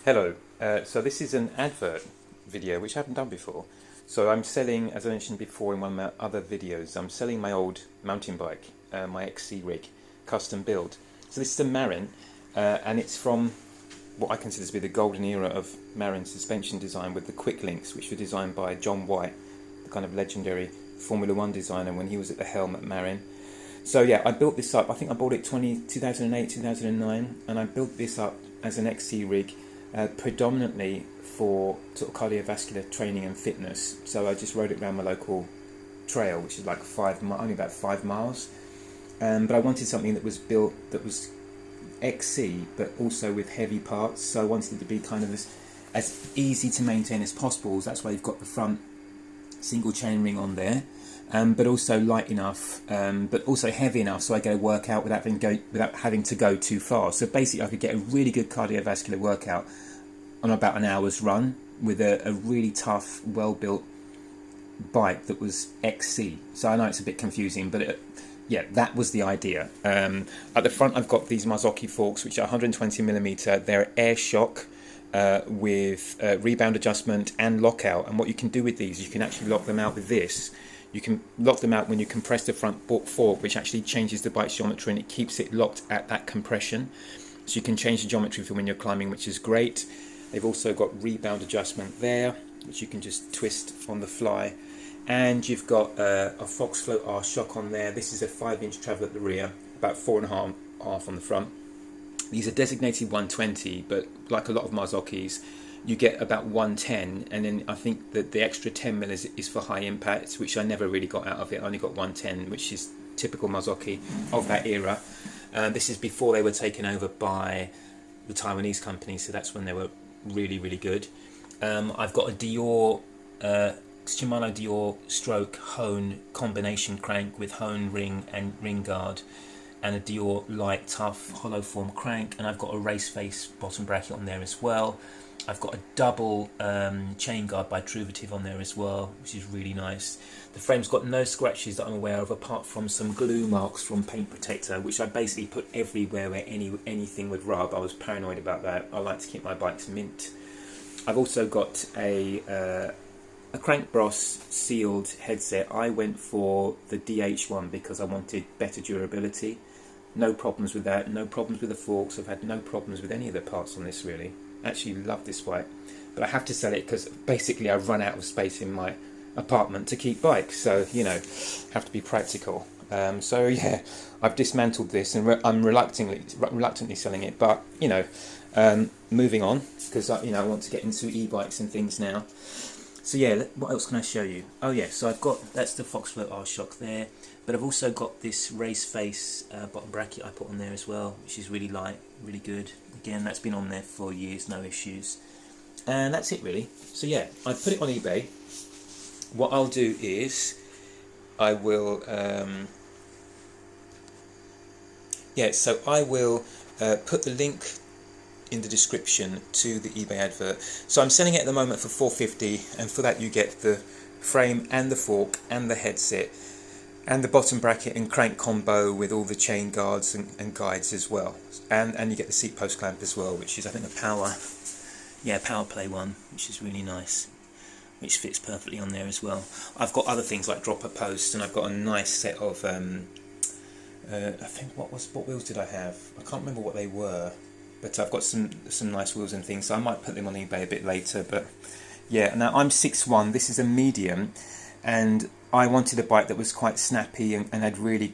Hello, so this is an advert video which I haven't done before. So I'm selling, as I mentioned before in one of my other videos, I'm selling my old mountain bike, my XC rig, custom build. So this is a Marin, and it's from what I consider to be the golden era of Marin suspension design, with the quick links, which were designed by John White, the kind of legendary Formula One designer when he was at the helm at Marin. So yeah, I built this up. I think I bought it 2008, 2009, and I built this up as an XC rig. Predominantly for sort of cardiovascular training and fitness. So I just rode it around my local trail, which is like only about 5 miles. But I wanted something that was built that was XC, but also with heavy parts. So I wanted it to be kind of as easy to maintain as possible. So that's why you've got the front single chain ring on there, but also light enough, but also heavy enough so I get a workout without having to go too far. So basically I could get a really good cardiovascular workout on about an hour's run with a really tough, well-built bike that was XC. So I know it's a bit confusing, but yeah, that was the idea. At the front I've got these Marzocchi forks, which are 120mm. They're air shock, with rebound adjustment and lockout. And what you can do with these, you can actually lock them out with this. You can lock them out when you compress the front fork, which actually changes the bike's geometry and it keeps it locked at that compression. So you can change the geometry for when you're climbing, which is great. They've also got rebound adjustment there, which you can just twist on the fly. And you've got a Fox Float R shock on there. This is a 5-inch travel at the rear, about 4.5 on the front. These are designated 120, but like a lot of Marzocchis, you get about 110, and then I think that the extra 10mm is for high impact, which I never really got out of it. I only got 110, which is typical Marzocchi of that era. This is before they were taken over by the Taiwanese company, so that's when they were really, really good. I've got a Shimano Dior stroke hone combination crank with hone ring and ring guard, and a Dior light tough hollow form crank, and I've got a race face bottom bracket on there as well. I've got a double chain guard by Truvative on there as well, which is really nice. The frame's got no scratches that I'm aware of, apart from some glue marks from paint protector, which I basically put everywhere where anything would rub. I was paranoid about that. I like to keep my bikes mint. I've also got a crank brass sealed headset. I went for the DH one because I wanted better durability. No problems with that, no problems with the forks. I've had no problems with any of the parts on this really. Actually love this bike, but I have to sell it because basically I've run out of space in my apartment to keep bikes, so you know, have to be practical. So yeah, I've dismantled this and I'm reluctantly selling it, but you know, moving on, because you know, I want to get into e-bikes and things now. So yeah, what else can I show you? Oh yeah, so I've got, that's the Fox Float R shock there, but I've also got this race face bottom bracket I put on there as well, which is really light, really good. Again, that's been on there for years, no issues. And that's it really. So yeah, I put it on eBay. What I'll do is, I will, put the link in the description to the eBay advert. So I'm selling it at the moment for $450, and for that you get the frame and the fork and the headset and the bottom bracket and crank combo with all the chain guards and guides as well, and you get the seat post clamp as well, which is I think a power play one, which is really nice, which fits perfectly on there as well. I've got other things like dropper posts, and I've got a nice set of I think what wheels did I have? I can't remember what they were, but I've got some nice wheels and things, so I might put them on eBay a bit later. But yeah, now I'm 6'1", this is a medium, and I wanted a bike that was quite snappy and had really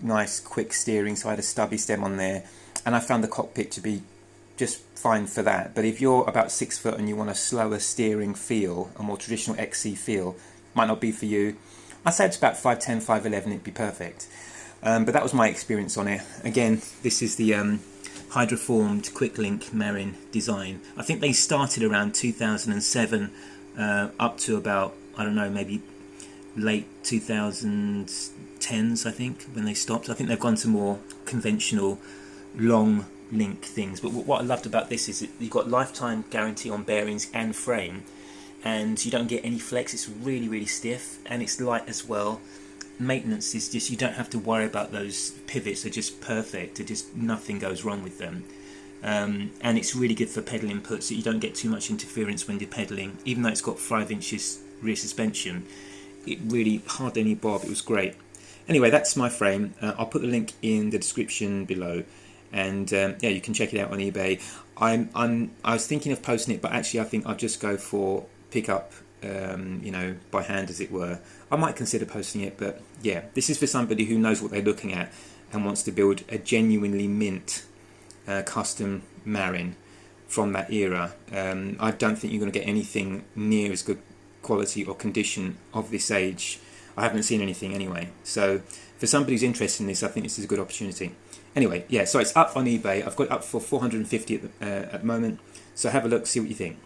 nice quick steering, so I had a stubby stem on there, and I found the cockpit to be just fine for that. But if you're about 6 foot and you want a slower steering feel, a more traditional XC feel, might not be for you. I'd say it's about 5'10", 5'11", it'd be perfect. But that was my experience on it. Again, this is the hydroformed quick link Marin design. I think they started around 2007 up to about, I don't know, maybe late 2010s, I think, when they stopped. I think they've gone to more conventional long link things. But what I loved about this is that you've got lifetime guarantee on bearings and frame, and you don't get any flex. It's really, really stiff, and it's light as well. maintenance is just, you don't have to worry about those pivots. They're just perfect. They're just, nothing goes wrong with them. And it's really good for pedal input, so you don't get too much interference when you're pedaling. Even though it's got 5 inches rear suspension, it really hardly any bob. It was great. Anyway, that's my frame. I'll put the link in the description below, and yeah, you can check it out on eBay. I was thinking of posting it, but actually I think I'll just go for pickup, you know, by hand, as it were. I might consider posting it, but yeah, this is for somebody who knows what they're looking at and wants to build a genuinely mint custom Marin from that era. I don't think you're going to get anything near as good quality or condition of this age. I haven't seen anything anyway. So for somebody who's interested in this, I think this is a good opportunity. Anyway, yeah, so it's up on eBay. I've got it up for $450 at the moment. So have a look, see what you think.